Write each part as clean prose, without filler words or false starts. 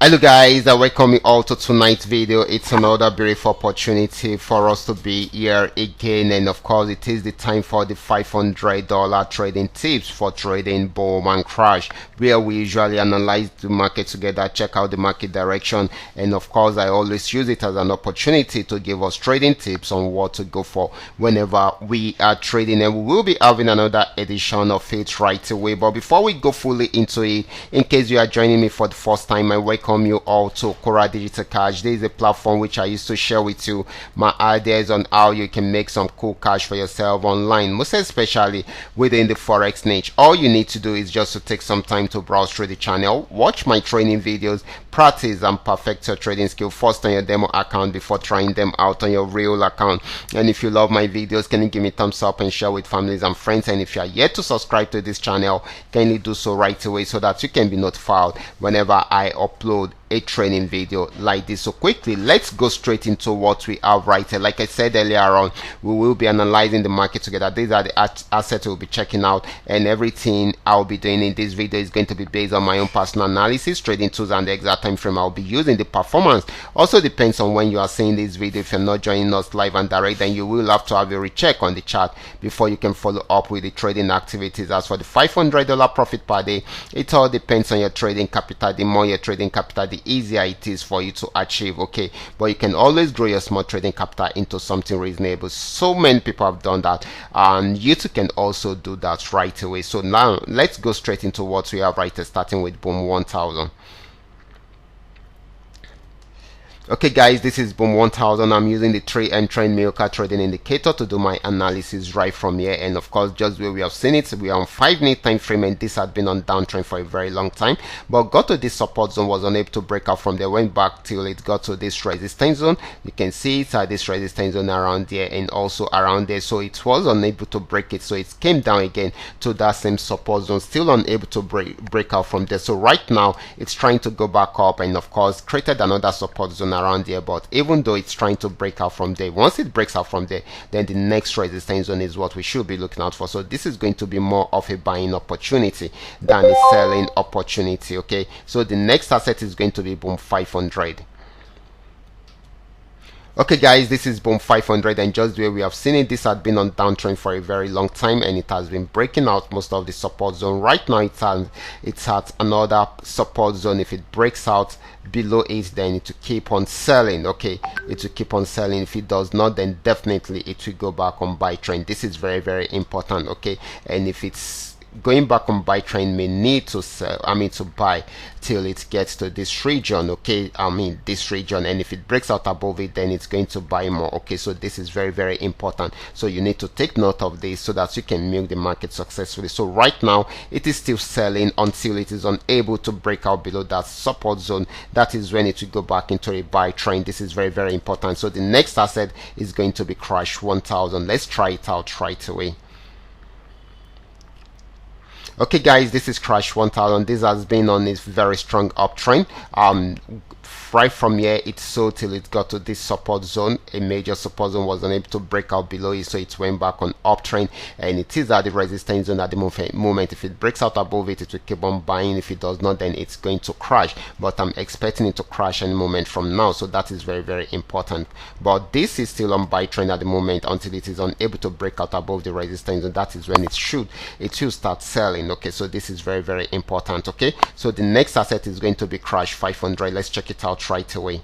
Hello guys, I welcome you all to tonight's video. It's another beautiful opportunity for us to be here again, and of course it is the time for the $500 trading tips for trading boom and crash, where we usually analyze the market together, check out the market direction, and of course I always use it as an opportunity to give us trading tips on what to go for whenever we are trading. And we will be having another edition of it right away. But before we go fully into it, in case you are joining me for the first time, I welcome you all to Qora Digital Cash. This is a platform which I used to share with you my ideas on how you can make some cool cash for yourself online, most especially within the forex niche. All you need to do is just to take some time to browse through the channel, watch my training videos, practice and perfect your trading skill first on your demo account before trying them out on your real account. And if you love my videos, can you give me a thumbs up and share with families and friends? And if you are yet to subscribe to this channel, kindly do so right away so that you can be notified whenever I upload a training video like this. So quickly, let's go straight into what we have right here. Like I said earlier on, we will be analyzing the market together. These are the assets we'll be checking out, and everything I'll be doing in this video is going to be based on my own personal analysis, trading tools, and the exact time frame I'll be using. The performance also depends on when you are seeing this video. If you're not joining us live and direct, then you will have to have a recheck on the chart before you can follow up with the trading activities. As for the $500 profit per day, it all depends on your trading capital. The more your trading capital, the easier it is for you to achieve. Okay, but you can always grow your small trading capital into something reasonable. So many people have done that, and you too can also do that right away. So now let's go straight into what we have right here, starting with boom 1000. Okay guys, this is boom 1000. I'm using the 3M trend milker trading indicator to do my analysis right from here, and of course just where we have seen it, we are on 5-minute time frame, and this had been on downtrend for a very long time, but got to this support zone, was unable to break out from there, went back till it got to this resistance zone. You can see it's at this resistance zone around there and also around there, so it was unable to break it, so it came down again to that same support zone, still unable to break out from there. So right now it's trying to go back up, and of course created another support zone around there, but even though it's trying to break out from there, once it breaks out from there, then the next resistance zone is what we should be looking out for. So this is going to be more of a buying opportunity than a selling opportunity. Okay, so the next asset is going to be boom 500. Okay guys, this is boom 500, and just where we have seen it, this had been on downtrend for a very long time, and it has been breaking out most of the support zone. Right now it's at another support zone. If it breaks out below it, then it will keep on selling. Okay, it will keep on selling. If it does not, then definitely it will go back on buy trend. This is very, very important. Okay, and if it's going back on buy trend, may need to sell, to buy till it gets to this region. Okay, this region, and if it breaks out above it, then it's going to buy more. Okay, so this is very, very important, so you need to take note of this so that you can milk the market successfully. So right now it is still selling until it is unable to break out below that support zone. That is when it will go back into a buy trend. This is very, very important. So the next asset is going to be crash 1000. Let's try it out right away. Okay guys, this is crash 1000. This has been on a very strong uptrend. Right from here it sold till it got to this support zone. A major support zone, was unable to break out below it, so it went back on uptrend, and it is at the resistance zone at the moment. If it breaks out above it, it will keep on buying. If it does not, then it's going to crash, but I'm expecting it to crash any moment from now, so that is very, very important. But this is still on buy trend at the moment until it is unable to break out above the resistance zone. That is when it should start selling. Okay, so this is very, very important. Okay, so the next asset is going to be crash 500. Let's check it out right away.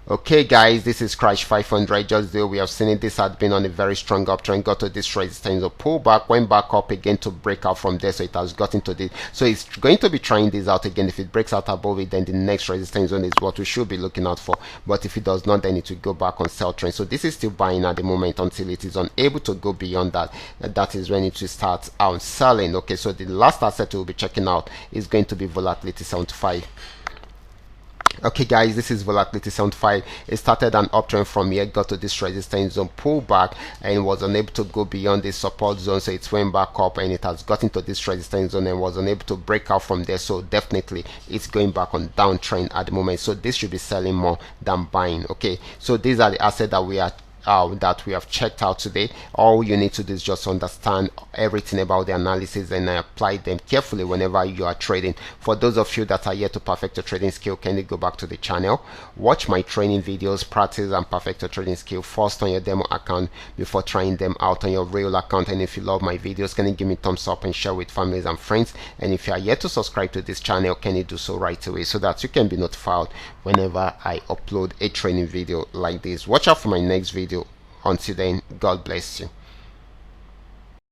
Okay guys, this is crash 500. Just though we have seen it, this had been on a very strong uptrend, got to this resistance, so pull back, went back up again to break out from there, so it has gotten to this, so it's going to be trying this out again. If it breaks out above it, then the next resistance zone is what we should be looking out for, but if it does not, then it will go back on sell trend. So this is still buying at the moment until it is unable to go beyond that. That is when it will start out selling. Okay, so the last asset we'll be checking out is going to be volatility 75. Okay guys, this is volatility 75. It started an uptrend from here, got to this resistance zone, pulled back, and was unable to go beyond this support zone, so it went back up, and it has gotten to this resistance zone and was unable to break out from there. So definitely it's going back on downtrend at the moment, so this should be selling more than buying. Okay, so these are the assets that we are that we have checked out today. All you need to do is just understand everything about the analysis and apply them carefully whenever you are trading. For those of you that are yet to perfect your trading skill, can you go back to the channel, watch my training videos, practice and perfect your trading skill first on your demo account before trying them out on your real account. And if you love my videos, can you give me thumbs up and share with families and friends? And if you are yet to subscribe to this channel, can you do so right away so that you can be notified whenever I upload a training video like this. Watch out for my next video. Until then, God bless you.